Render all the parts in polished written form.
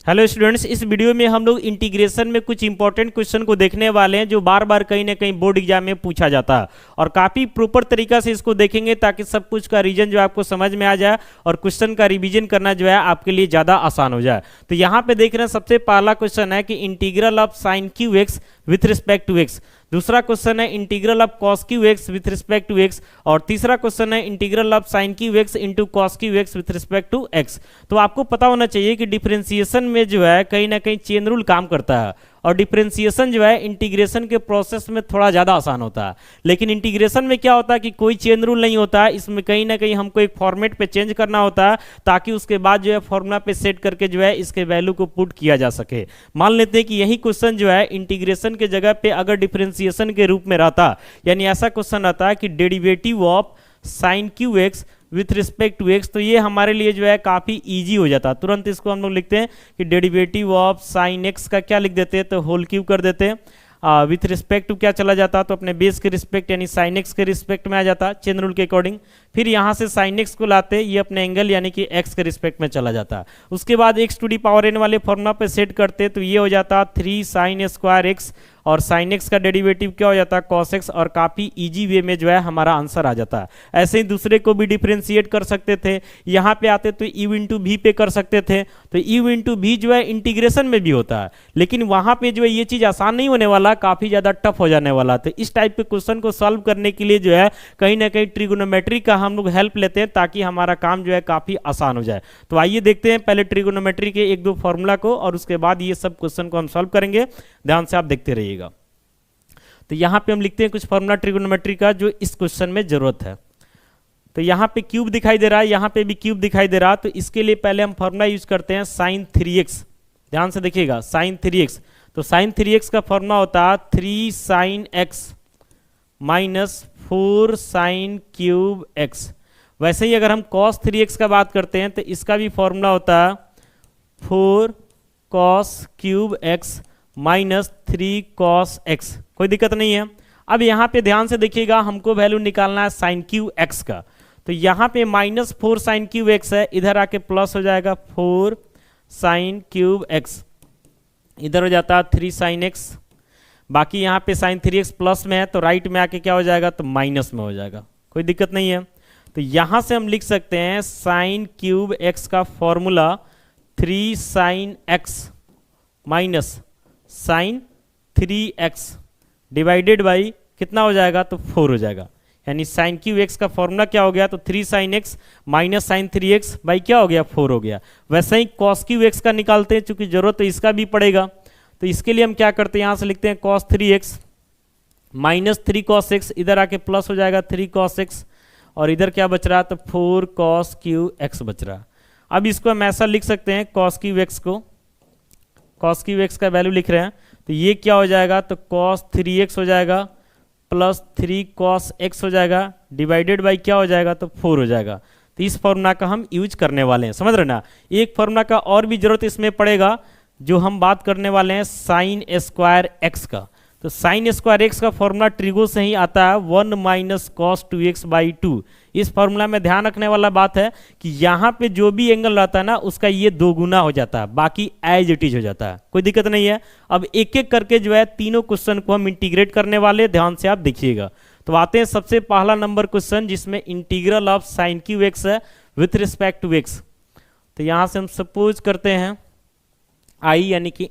Hello students, इस video में हम लोग इंटीग्रेशन में कुछ इंपॉर्टेंट क्वेश्चन को देखने वाले हैं जो बार बार कहीं ना कहीं बोर्ड एग्जाम में पूछा जाता है और काफ़ी प्रॉपर तरीका से इसको देखेंगे ताकि सब कुछ का रीजन जो आपको समझ में आ जाए और क्वेश्चन का रिवीजन करना जो है आपके लिए ज़्यादा आसान हो जाए। तो यहाँ पे देख रहे हैं सबसे पहला क्वेश्चन है कि integral of sine cube x with respect to x. दूसरा क्वेश्चन है integral of cos Q x with respect to x और तीसरा क्वेश्चन है integral of sine cube x into cos Q x with respect to x. तो आपको पता होना चाहिए कि डिफरेंशिएशन में जो है कहीं ना कहीं चेन रूल काम करता है और डिफरेंशिएशन जो है इंटीग्रेशन के प्रोसेस में थोड़ा ज़्यादा आसान होता है। लेकिन इंटीग्रेशन में क्या होता है कि कोई चेन रूल नहीं होता है, इसमें कहीं ना कहीं हमको एक फॉर्मेट पे चेंज करना होता है ताकि उसके बाद जो है फॉर्मूला पे सेट करके जो है इसके वैल्यू को पुट किया जा सके। मान लेते हैं कि यही क्वेश्चन जो है इंटीग्रेशन के जगह पे अगर डिफरेंशिएशन के रूप में रहता, यानी ऐसा क्वेश्चन आता है कि derivative of sine cube x with respect to x, तो ये हमारे लिए जो है काफ़ी इजी हो जाता है। तुरंत इसको हम लोग लिखते हैं कि डेरिवेटिव ऑफ साइन एक्स का क्या लिख देते हैं, तो होल क्यूब कर देते हैं। विथ रिस्पेक्ट टू क्या चला जाता तो अपने बेस के रिस्पेक्ट यानी साइन एक्स के रिस्पेक्ट में आ जाता चेन रूल के अकॉर्डिंग। फिर यहाँ से साइन एक्स को लाते ये अपने एंगल यानी कि एक्स के रिस्पेक्ट में चला जाता। उसके बाद x to the power n वाले फॉर्मूला पे सेट करते तो ये हो जाता 3 साइन स्क्वायर एक्स और साइन एक्स का डेरिवेटिव क्या हो जाता है कॉस एक्स, और काफ़ी इजी वे में जो है हमारा आंसर आ जाता है। ऐसे ही दूसरे को भी डिफ्रेंशिएट कर सकते थे, यहाँ पे आते तो यू इंटू भी पे कर सकते थे। तो यू इंटू भी जो है इंटीग्रेशन में भी होता है, लेकिन वहाँ पे जो है ये चीज़ आसान नहीं होने वाला, काफ़ी ज़्यादा टफ हो जाने वाला। तो इस टाइप के क्वेश्चन को सॉल्व करने के लिए जो है कहीं ना कहीं ट्रिगोनोमेट्री का हम लोग हेल्प लेते हैं ताकि हमारा काम जो है काफ़ी आसान हो जाए। तो आइए देखते हैं पहले ट्रिगोनोमेट्री के एक दो फॉर्मूला को और उसके बाद ये सब क्वेश्चन को हम सॉल्व करेंगे। ध्यान से आप देखते रहिएगा। तो यहाँ पे हम लिखते हैं कुछ फॉर्मूला ट्रिगोनोमेट्री का जो इस क्वेश्चन में जरूरत है। तो यहाँ पे क्यूब दिखाई दे रहा है, यहाँ पे भी क्यूब दिखाई दे रहा है, तो इसके लिए पहले हम फॉर्मूला यूज करते हैं साइन 3x। ध्यान से देखिएगा साइन 3x, तो साइन 3x का फॉर्मूला होता है 3 sine x minus 4 sine cube x। वैसे ही अगर हम cos 3x का बात करते हैं तो इसका भी फॉर्मूला होता है 4 cos cube x minus 3 cos x। कोई दिक्कत नहीं है। अब यहाँ पे ध्यान से देखिएगा, हमको वैल्यू निकालना है साइन क्यू एक्स का। तो यहाँ पे माइनस 4 साइन क्यूब एक्स है, इधर आके प्लस हो जाएगा 4 साइन क्यूब एक्स, इधर हो जाता है 3 साइन एक्स। बाकी यहाँ पे साइन 3x प्लस में है तो राइट में आके क्या हो जाएगा, तो माइनस में हो जाएगा। कोई दिक्कत नहीं है। तो यहाँ से हम लिख सकते हैं साइन क्यूब एक्स का formula 3 sine x minus sine 3x divided by कितना हो जाएगा, तो 4 हो जाएगा। यानी साइन क्यू एक्स का फॉर्मूला क्या हो गया, तो 3 sine x minus sine 3x by क्या हो गया, 4 हो गया। वैसे ही कॉस क्यू एक्स का निकालते हैं, चूंकि जरूरत तो इसका भी पड़ेगा। तो इसके लिए हम क्या करते हैं, यहाँ से लिखते हैं cos 3x minus 3 cos x, इधर आके प्लस हो जाएगा 3 cos x और इधर क्या बच रहा है, तो 4 cos क्यू एक्स बच रहा है। अब इसको हम ऐसा लिख सकते हैं cos क्यू एक्स को, cos क्यू एक्स का वैल्यू लिख रहे हैं तो ये क्या हो जाएगा, तो cos 3x हो जाएगा प्लस 3 cos x हो जाएगा डिवाइडेड बाई क्या हो जाएगा, तो 4 हो जाएगा। तो इस फॉर्मूला का हम यूज करने वाले हैं, समझ रहे ना। एक फॉर्मूला का और भी जरूरत इसमें पड़ेगा जो हम बात करने वाले हैं साइन स्क्वायर एक्स का। तो साइन स्क्वायर एक्स का फॉर्मूला ट्रिगो से ही आता है 1 माइनस कॉस 2x बाई 2। इस फॉर्मूला में ध्यान रखने वाला बात है कि यहाँ पे जो भी एंगल रहता है ना उसका ये 2 गुना हो जाता है, बाकी एज इट इज हो जाता है। कोई दिक्कत नहीं है। अब एक एक करके जो है तीनों क्वेश्चन को हम इंटीग्रेट करने वाले, ध्यान से आप देखिएगा। तो आते हैं सबसे पहला नंबर क्वेश्चन जिसमें integral of sine cube x है विथ रिस्पेक्ट टू एक्स। तो यहाँ से हम सपोज करते हैं आई यानी कि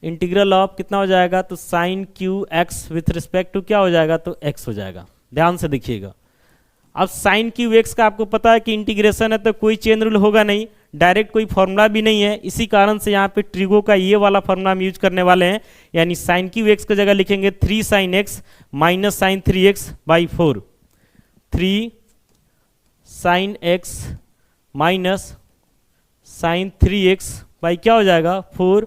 इंटीग्रल ऑफ कितना हो जाएगा, तो sine cube x with respect to क्या हो जाएगा, तो एक्स हो जाएगा। ध्यान से देखिएगा। अब साइन क्यू एक्स का आपको पता है कि इंटीग्रेशन है तो कोई चेन रूल होगा नहीं, डायरेक्ट कोई फॉर्मूला भी नहीं है, इसी कारण से यहाँ पे ट्रिगो का ये वाला फॉर्मूला हम यूज करने वाले हैं। यानी साइन क्यू एक्स की जगह लिखेंगे 3 sine x minus sine 3x by 4, 3 sine x minus sine 3x by क्या हो जाएगा, 4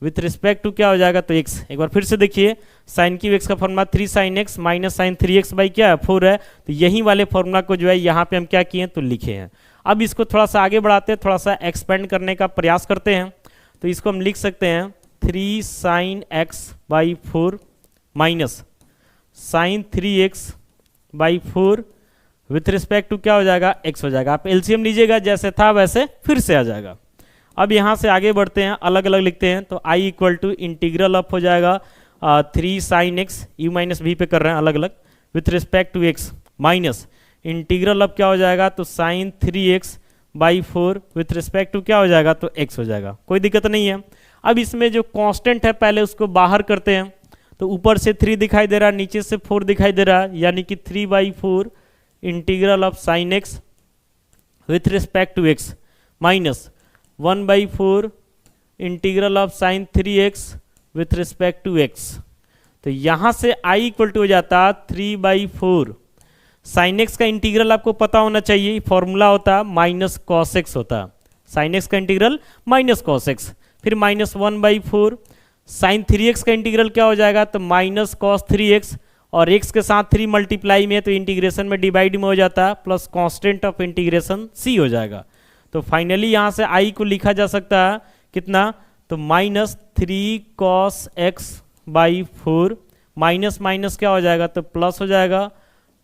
विथ रिस्पेक्ट टू क्या हो जाएगा, तो x। एक बार फिर से देखिए, साइन क्यू एक्स का formula 3 sine x minus sine 3x by क्या है, 4 है। तो यही वाले फॉर्मूला को जो है यहाँ पे हम क्या किए हैं, तो लिखे हैं। अब इसको थोड़ा सा आगे बढ़ाते हैं, थोड़ा सा एक्सपेंड करने का प्रयास करते हैं। तो इसको हम लिख सकते हैं 3 sine x by 4 minus sine 3x by 4 with respect to क्या हो जाएगा, x हो जाएगा। आप एलसीएम लीजिएगा, जैसे था वैसे फिर से आ जाएगा। अब यहाँ से आगे बढ़ते हैं, अलग अलग लिखते हैं। तो आई इक्वल टू इंटीग्रल ऑफ हो जाएगा 3 साइन एक्स, यू माइनस भी पे कर रहे हैं अलग अलग, with respect to x, minus integral of क्या हो जाएगा, तो sine 3x by 4 with respect to क्या हो जाएगा, तो x हो जाएगा। कोई दिक्कत नहीं है। अब इसमें जो कांस्टेंट है पहले उसको बाहर करते हैं। तो ऊपर से 3 दिखाई दे रहा है, नीचे से 4 दिखाई दे रहा है, यानी कि 3/4 integral of sine x with respect to x minus 1/4 integral of sine 3x with respect to x. तो यहाँ से i इक्वल टू हो जाता 3/4 साइन एक्स का इंटीग्रल आपको पता होना चाहिए, फॉर्मूला होता माइनस कॉस एक्स होता, साइन एक्स का इंटीग्रल माइनस कॉस एक्स, फिर माइनस 1/4 साइन 3x का इंटीग्रल क्या हो जाएगा, तो माइनस कॉस 3x, और x के साथ 3 मल्टीप्लाई में तो इंटीग्रेशन में डिवाइड में हो जाता है, plus constant of integration c हो जाएगा। तो फाइनली यहाँ से i को लिखा जा सकता है कितना, तो minus 3 cos x/4 minus minus क्या हो जाएगा, तो प्लस हो जाएगा,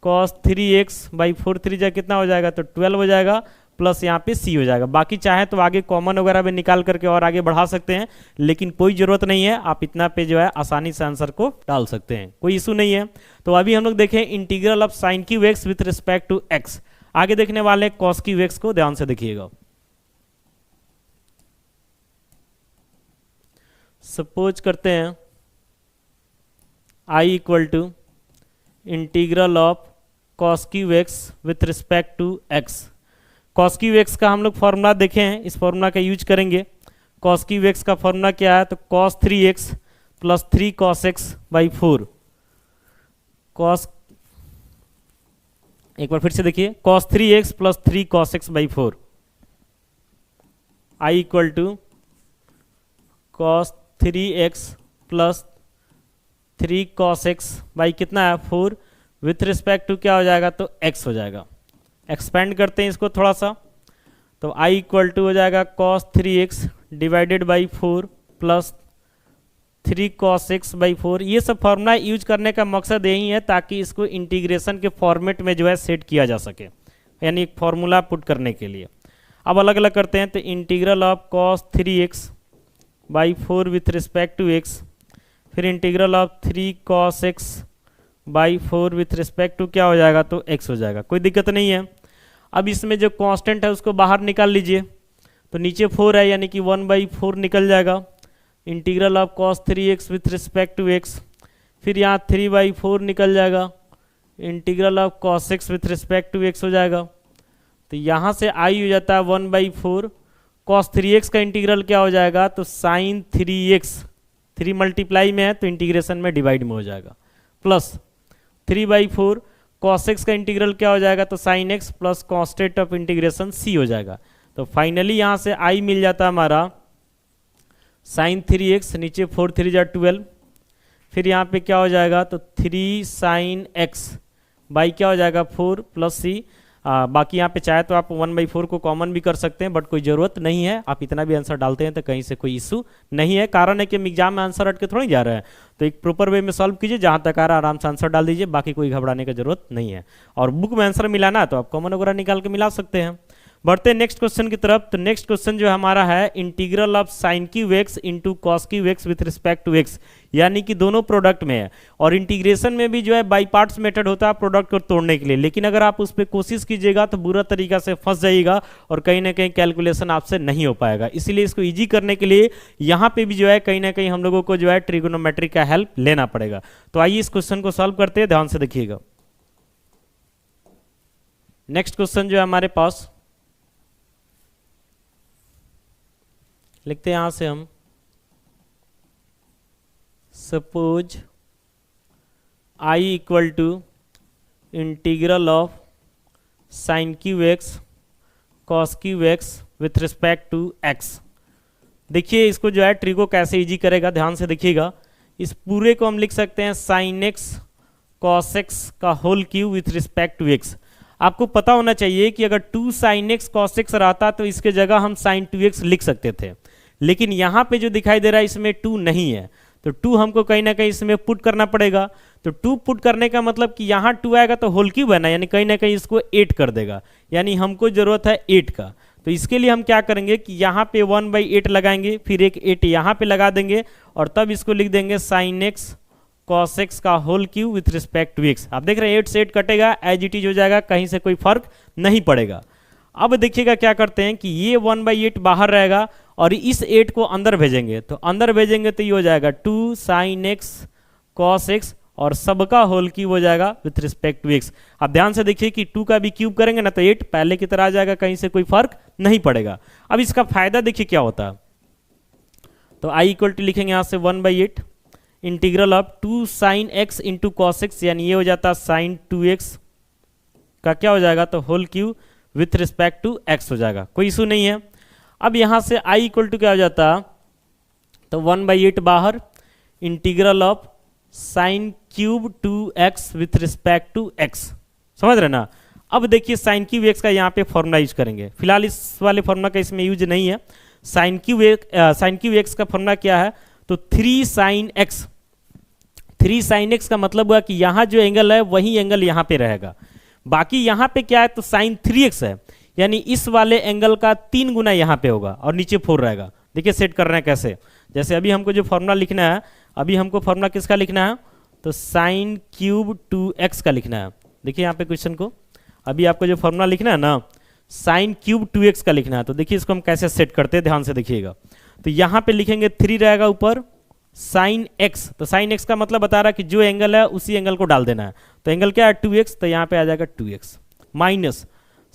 cos 3x/4 3 जा कितना हो जाएगा, तो 12 हो जाएगा, प्लस यहाँ पे c हो जाएगा। बाकी चाहे तो आगे कॉमन वगैरह भी निकाल करके और आगे बढ़ा सकते हैं, लेकिन कोई ज़रूरत नहीं है, आप इतना पे जो है आसानी से आंसर को डाल सकते हैं, कोई इशू नहीं है। तो अभी हम लोग देखें integral of sine cube x with respect to x. आगे देखने वाले कॉस क्यू एक्स को ध्यान से देखिएगा। सपोज करते हैं I equal to integral of cos Q x with respect to x. Cos Q x का हम लोग फॉर्मूला देखे हैं, इस फॉर्मूला का यूज करेंगे। कॉस क्यू एक्स का फॉर्मूला क्या है, तो cos 3x plus 3 cos x/4 cos, एक बार फिर से देखिए, cos 3x plus 3 cos x/4 I equal to cos 3x plus 3 cos x by कितना है 4 विथ रिस्पेक्ट टू क्या हो जाएगा, तो x हो जाएगा। एक्सपेंड करते हैं इसको थोड़ा सा, तो i इक्वल टू हो जाएगा cos 3x divided by 4 plus 3 cos x/4। ये सब फॉर्मूला यूज करने का मकसद यही है ताकि इसको इंटीग्रेशन के फॉर्मेट में जो है सेट किया जा सके, यानी एक फॉर्मूला पुट करने के लिए। अब अलग अलग करते हैं, तो integral of cos 3x/4 with respect to x, फिर integral of 3 cos x/4 with respect to क्या हो जाएगा, तो x हो जाएगा। कोई दिक्कत नहीं है। अब इसमें जो कांस्टेंट है उसको बाहर निकाल लीजिए, तो नीचे 4 है, यानी कि 1/4 निकल जाएगा। Integral of cos 3x with respect to x, फिर यहाँ 3/4 निकल जाएगा, integral of cos x with respect to x हो जाएगा। तो यहाँ से i हो जाता है 1/4, cos 3x का इंटीग्रल क्या हो जाएगा, तो साइन 3x, 3 मल्टीप्लाई में है तो इंटीग्रेशन में डिवाइड में हो जाएगा, प्लस 3/4 cos x का इंटीग्रल क्या हो जाएगा, तो sine x plus constant of integration c हो जाएगा। तो फाइनली यहाँ से i मिल जाता है हमारा साइन 3x, नीचे 4 3 जा 12, फिर यहाँ पे क्या हो जाएगा, तो 3 साइन x बाई क्या हो जाएगा 4 प्लस c। बाकी यहाँ पे चाहे तो आप 1/4 को कॉमन भी कर सकते हैं, बट कोई ज़रूरत नहीं है, आप इतना भी आंसर डालते हैं तो कहीं से कोई इशू नहीं है। कारण है कि हम एग्जाम में आंसर हट के थोड़ी जा रहे हैं, तो एक प्रॉपर वे में सॉल्व कीजिए, जहाँ तक आ रहा है आराम से आंसर डाल दीजिए, बाकी कोई घबराने की जरूरत नहीं है। और बुक में आंसर मिलाना तो आप कॉमन वगैरह निकाल के मिला सकते हैं। बढ़ते हैं नेक्स्ट क्वेश्चन की तरफ। तो नेक्स्ट क्वेश्चन जो हमारा है integral of sine cube x into cos Q x with respect to x, यानी कि दोनों प्रोडक्ट में है, और इंटीग्रेशन में भी जो है बाई पार्ट्स मेथड होता है प्रोडक्ट को तोड़ने के लिए, लेकिन अगर आप उस पर कोशिश कीजिएगा तो बुरा तरीका से फंस जाइएगा और कहीं ना कहीं कैलकुलेशन आपसे नहीं हो पाएगा। इसीलिए इसको ईजी करने के लिए यहाँ पे भी जो है कहीं ना कहीं हम लोगों को जो है ट्रिगोनोमेट्री का हेल्प लेना पड़ेगा। तो आइए इस क्वेश्चन को सॉल्व करते हैं, ध्यान से देखिएगा। नेक्स्ट क्वेश्चन जो है हमारे पास, लिखते हैं यहां से हम, suppose i equal to integral of sine cube x cos Q x with respect to x। देखिए इसको जो है ट्रिको कैसे इजी करेगा, ध्यान से देखिएगा। इस पूरे को हम लिख सकते हैं साइन एक्स कॉस एक्स का whole cube with respect to x। आपको पता होना चाहिए कि अगर 2 साइन एक्स कॉस एक्स रहता तो इसके जगह हम साइन 2x लिख सकते थे, लेकिन यहाँ पे जो दिखाई दे रहा है इसमें 2 नहीं है, तो 2 हमको कहीं ना कहीं इसमें पुट करना पड़ेगा। तो 2 पुट करने का मतलब कि यहाँ 2 आएगा तो होल क्यूब है ना, यानी कहीं ना कहीं इसको 8 कर देगा, यानी हमको जरूरत है 8 का। तो इसके लिए हम क्या करेंगे कि यहाँ पे 1/8 लगाएंगे, फिर एक 8 यहाँ पे लगा देंगे और तब इसको लिख देंगे साइन एक्स कॉस एक्स का whole cube with respect to x. आप देख रहे हैं 8 से 8 कटेगा, एज इट इज हो जाएगा, कहीं से कोई फर्क नहीं पड़ेगा। अब देखिएगा क्या करते हैं कि ये 1/8 बाहर रहेगा और इस 8 को अंदर भेजेंगे, तो अंदर भेजेंगे तो ये हो जाएगा 2 साइन एक्स कॉस एक्स और सबका होल क्यूब हो जाएगा विथ रिस्पेक्ट टू एक्स। आप ध्यान से देखिए कि 2 का भी क्यूब करेंगे ना तो 8 पहले की तरह आ जाएगा, कहीं से कोई फर्क नहीं पड़ेगा। अब इसका फायदा देखिए क्या होता है, तो आई इक्वल टू लिखेंगे यहाँ से 1/8 integral of 2 sine x into cos x, यानी ये हो जाता है साइन 2x का क्या हो जाएगा तो whole cube with respect to x हो जाएगा, कोई इशू नहीं है। अब यहाँ से i इक्वल टू क्या हो जाता तो 1/8 बाहर integral of sine cube 2x with respect to x, समझ रहे ना। अब देखिए साइन क्यूब x का यहाँ पे फॉर्मूला यूज करेंगे, फिलहाल इस वाले फॉर्मूला का इसमें यूज नहीं है। साइन क्यूब x का फॉर्मूला क्या है तो 3 साइन x, 3 साइन x का मतलब हुआ कि यहाँ जो एंगल है वही एंगल यहाँ पे रहेगा, बाकी यहाँ पे क्या है तो साइन 3x है, यानी इस वाले एंगल का 3 गुना यहाँ पे होगा और नीचे 4 रहेगा। देखिए सेट कर रहे हैं कैसे, जैसे अभी हमको जो फॉर्मूला लिखना है, अभी हमको फॉर्मूला किसका लिखना है तो साइन क्यूब 2x का लिखना है। देखिए यहाँ पे क्वेश्चन को अभी आपको जो फॉर्मूला लिखना है ना साइन क्यूब 2x का लिखना है, तो देखिए इसको हम कैसे सेट करते हैं, ध्यान से देखिएगा। तो यहाँ पे लिखेंगे 3 रहेगा ऊपर साइन x, तो साइन x का मतलब बता रहा है कि जो एंगल है उसी एंगल को डाल देना है, तो एंगल क्या है 2x, तो यहाँ पे आ जाएगा 2x माइनस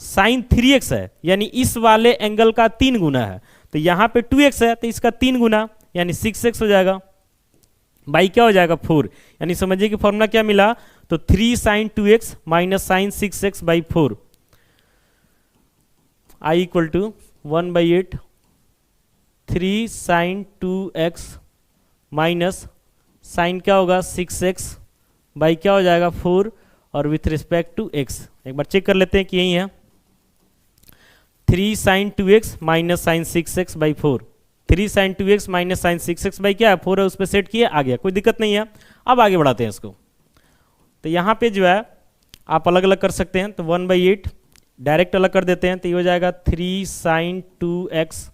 साइन 3x है, यानी इस वाले एंगल का 3 गुना है, तो यहाँ पे 2x है तो इसका 3 गुना यानी 6x हो जाएगा, बाई क्या हो जाएगा 4, यानी समझिए कि फॉर्मूला क्या मिला तो 3 sine 2x minus sine 6x by 4, I equal to 1/8 3 sine 2x minus sine क्या होगा 6x बाई क्या हो जाएगा 4 और विथ रिस्पेक्ट टू x। एक बार चेक कर लेते हैं कि यही है, 3 sine 2x minus sine 6x by 4, 3 sine 2x minus sine 6x by क्या है 4 है, उस पर सेट किए, आ गया, कोई दिक्कत नहीं है। अब आगे बढ़ाते हैं इसको, तो यहाँ पे जो है आप अलग अलग कर सकते हैं, तो 1/8 डायरेक्ट अलग कर देते हैं, तो ये हो जाएगा 3 sine 2x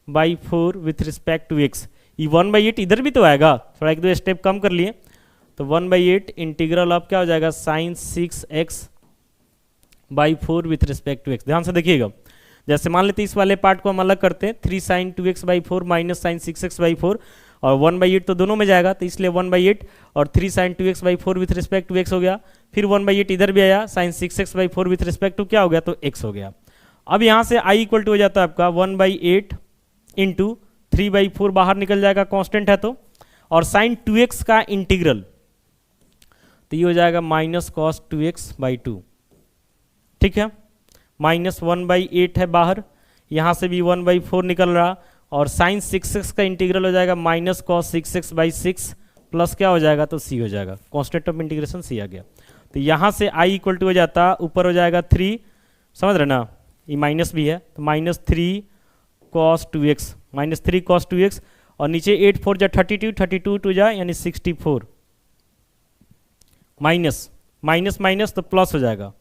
by 4 with respect to x। ये 1/8 इधर भी तो आएगा, थोड़ा 1-2 स्टेप कम कर लिए, तो 1/8 इंटीग्रल ऑफ क्या हो जाएगा sine 6x by 4 with respect to x। ध्यान से देखिएगा, जैसे मान लेते इस वाले पार्ट को हम अलग करते हैं, 3 sine 2x by 4 minus sine 6x by 4 और 1/8 तो दोनों में जाएगा, तो इसलिए 1/8 और 3 sine 2x by 4 with respect to x हो गया, फिर 1/8 इधर भी आया, sine 6x by 4 with respect to क्या हो गया तो x हो गया। अब यहाँ से i इक्वल टू हो जाता है आपका 1/8 इंटू 3/4 बाहर निकल जाएगा, कांस्टेंट है तो, और साइन 2x का इंटीग्रल, तो ये हो जाएगा माइनस कॉस 2x बाई 2, ठीक है, माइनस 1/8 है बाहर, यहाँ से भी 1/4 निकल रहा, और साइन 6x का इंटीग्रल हो जाएगा minus cos 6x by 6 plus क्या हो जाएगा तो c हो जाएगा, कांस्टेंट ऑफ इंटीग्रेशन c आ गया। तो यहाँ से i इक्वल टू हो जाता, ऊपर हो जाएगा 3, समझ रहे ना, ये माइनस भी है, तो minus 3 cos 2x minus 3 cos 2x, और नीचे 8 4 जा 32, 32 टू जा यानी 64, माइनस माइनस माइनस तो प्लस हो जाएगा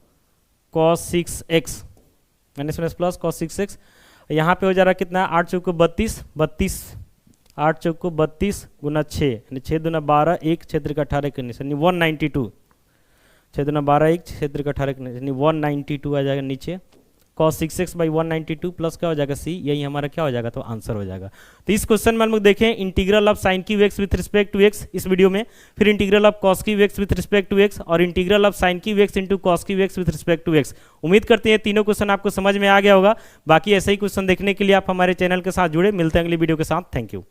cos 6x, minus minus plus cos 6x, यहाँ पे हो जा रहा कितना 8 चौको 32, 32 8 चौको 32 गुना 6 यानी 6 दूना 12 1 क्षेत्र का 18 यानी 192, 6 दूना 12 1 क्षेत्र का 18 यानी 192 आ जाएगा नीचे, cos 6x बाई 192 प्लस क्या हो जाएगा c, यही हमारा क्या हो जाएगा तो आंसर हो जाएगा। तो इस क्वेश्चन में हम लोग देखें integral of sine cube x with respect to x इस वीडियो में, फिर integral of cos cube x with respect to x और integral of sine cube x into cos cube x with respect to x। उम्मीद करते हैं तीनों question आपको समझ में आ गया होगा। बाकी ऐसे ही क्वेश्चन देखने के लिए आप हमारे चैनल के साथ जुड़े, मिलते हैं अगली वीडियो के साथ। Thank you.